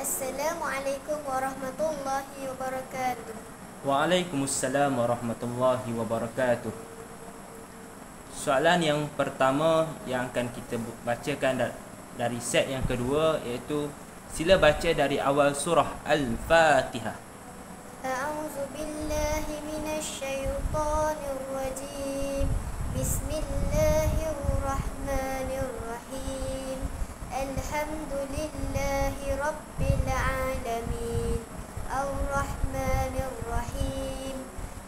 Assalamualaikum warahmatullahi wabarakatuh. Waalaikumsalam warahmatullahi wabarakatuh. Soalan yang pertama yang akan kita bacakan dari set yang kedua, iaitu sila baca dari awal surah Al-Fatihah. A'udzu billahi minasy syaithanir rajim. Bismillahirrahmanirrahim. Alhamdulillahi rabbil alamin. Ar-Rahmanir-Rahim.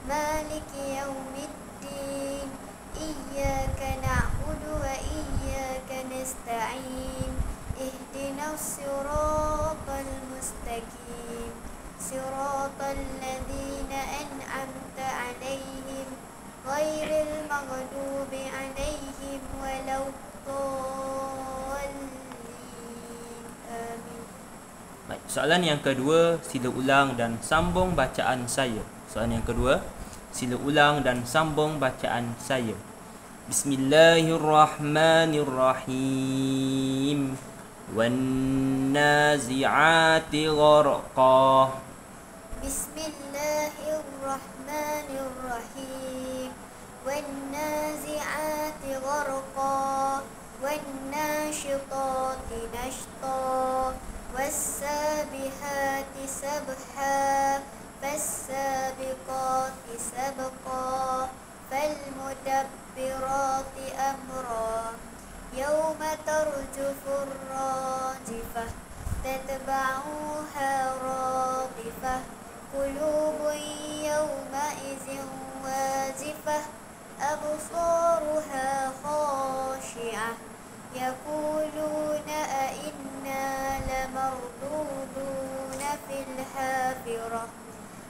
Maliki yaumiddin. Iyyaka na'budu wa iyyaka nasta'in. Ihdinas siratal mustaqim. Siratal ladzina an'amta 'alaihim ghairil maghdubi 'alaihim waladdallin. Amin. Baik, soalan yang kedua, sila ulang dan sambung bacaan saya. Soalan yang kedua, sila ulang dan sambung bacaan saya. Bismillahirrahmanirrahim. Wan nazi'ati gharqa. Bismillahirrahmanirrahim. Wan nazi'ati gharqa. Wan nashitati nashta. والسابحات سبحا فالسابقات سبقا فالمدبرات أمرا يوم ترجف الراجفة تتبعها رادفة قلوب يومئذ واجفة أبصارها خاشعة يقولون أئنا لمردودون في الحافرة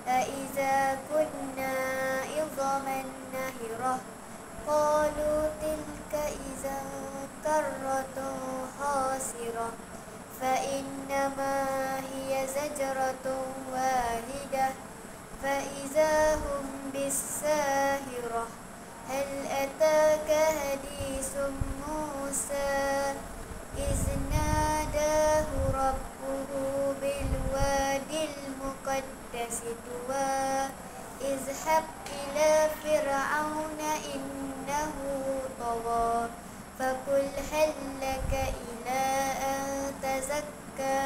أئذا كنا عظاما نخرة قالوا تلك إذا كرة خاسرة فإنما هي زجرة واحدة فإذا هم بالساهرة هل أتاك حديث موسى إذ ناداه ربه بالوادي المقدس طوى اذهب إلى فرعون إنه طغى فقل هل لك إلى أن تزكى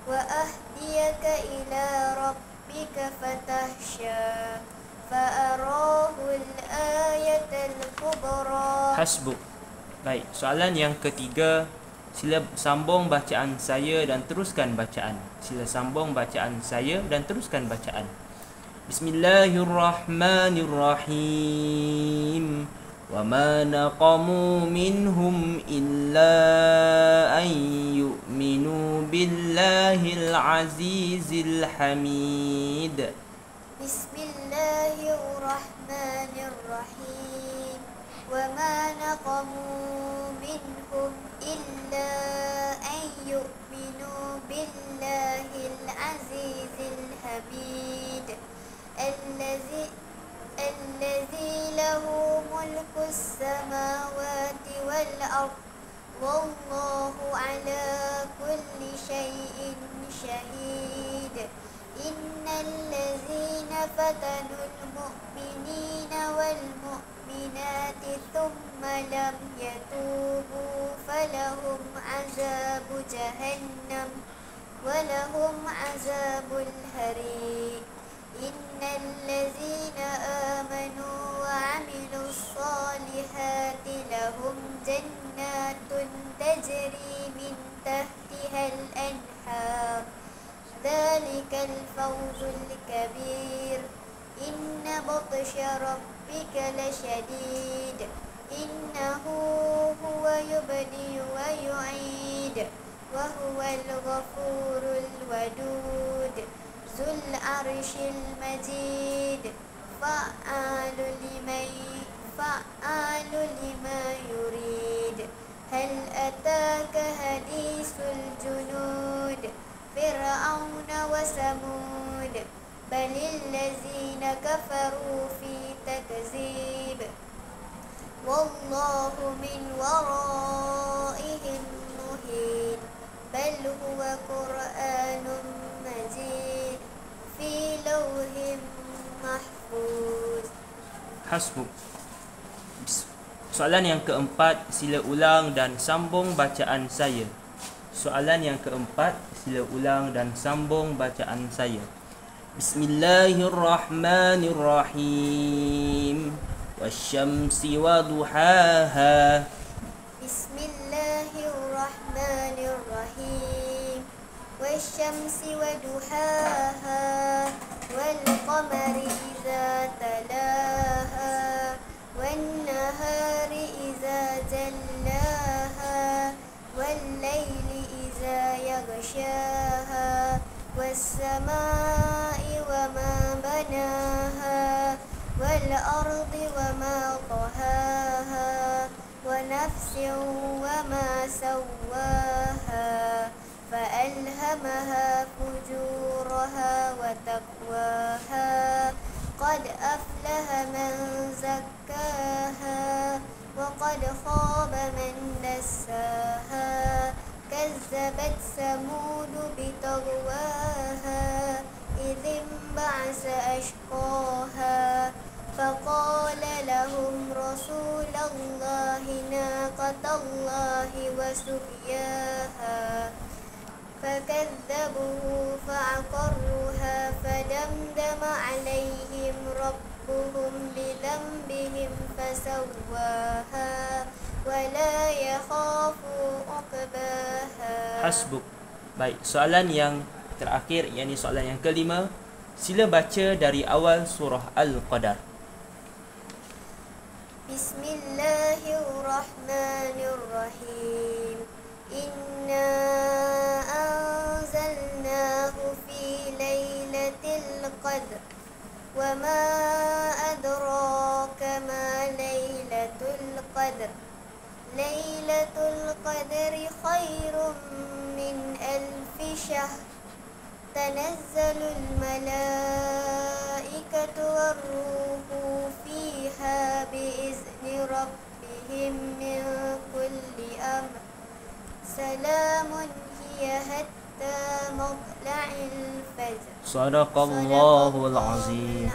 وأهديك إلى ربك فتخشى فأراه الآية الكبرى. Hasbuk. Baik, soalan yang ketiga, sila sambung bacaan saya dan teruskan bacaan. Sila sambung bacaan saya dan teruskan bacaan. Bismillahirrahmanirrahim. Wa ma naqamu minhum illa an yu'minu billahil azizil hamid. Bismillahirrahmanirrahim. وما نقموا منهم إلا أن يؤمنوا بالله العزيز الحميد الذي له ملك السماوات والأرض والله على كل شيء شهيد إن الذين فتنوا المؤمنين والمؤمنات ثم لم يتوبوا فلهم عذاب جهنم ولهم عذاب الحريق إن الذين آمنوا وعملوا الصالحات لهم جنات تجري من تحتها الأنهار ذلك الفوز الكبير إن بطش ربك لشديد إنه هو يبدئ ويعيد وهو الغفور الودود ذو العرش المجيد فعال لما يريد هل أتاك حديث الجنود فرعون وثمود بل الذين كفروا في تكذيب والله من ورائهم محيط بل هو قرآن Hasbuk. Soalan yang keempat, sila ulang dan sambung bacaan saya. Soalan yang keempat, sila ulang dan sambung bacaan saya. Bismillahirrahmanirrahim. Wasyamsi wa duhaha. Bismillahirrahmanirrahim. Wasyamsi wa duhaha. Wal qamari idza talaha. Wan nahari idza jallaha. Wal laili idza yaghshaha. Was samai wa ma banaha. Wal ardi wa ma tahaha. ونفس وما سواها فألهمها فجورها وتقواها قد أفلح من زكاها وقد خاب من دساها كذبت ثمود بطغواها إذ انبعث أشقاها فقال لهم رسول الله ناقة الله وسقياها فكذبوه فعقروها فدمدم عليهم ربهم بذنبهم فسواها ولا يخاف عقباها. Hasbuk. Baik, soalan yang terakhir, yakni soalan yang kelima, sila baca dari awal surah Al-Qadar. Bismillahirrahmanirrahim. Inna anzalnahu fi lailatul qadr. Wa ma adraka ma lailatul qadr. Lailatul qadri khairum min alfi syahr. Tanazzalul malaikatu war-ruhu fiha biizni rabbihim min kulli amr. Salamun hiya hatta matla'il fajr. Sadaqallahul azim.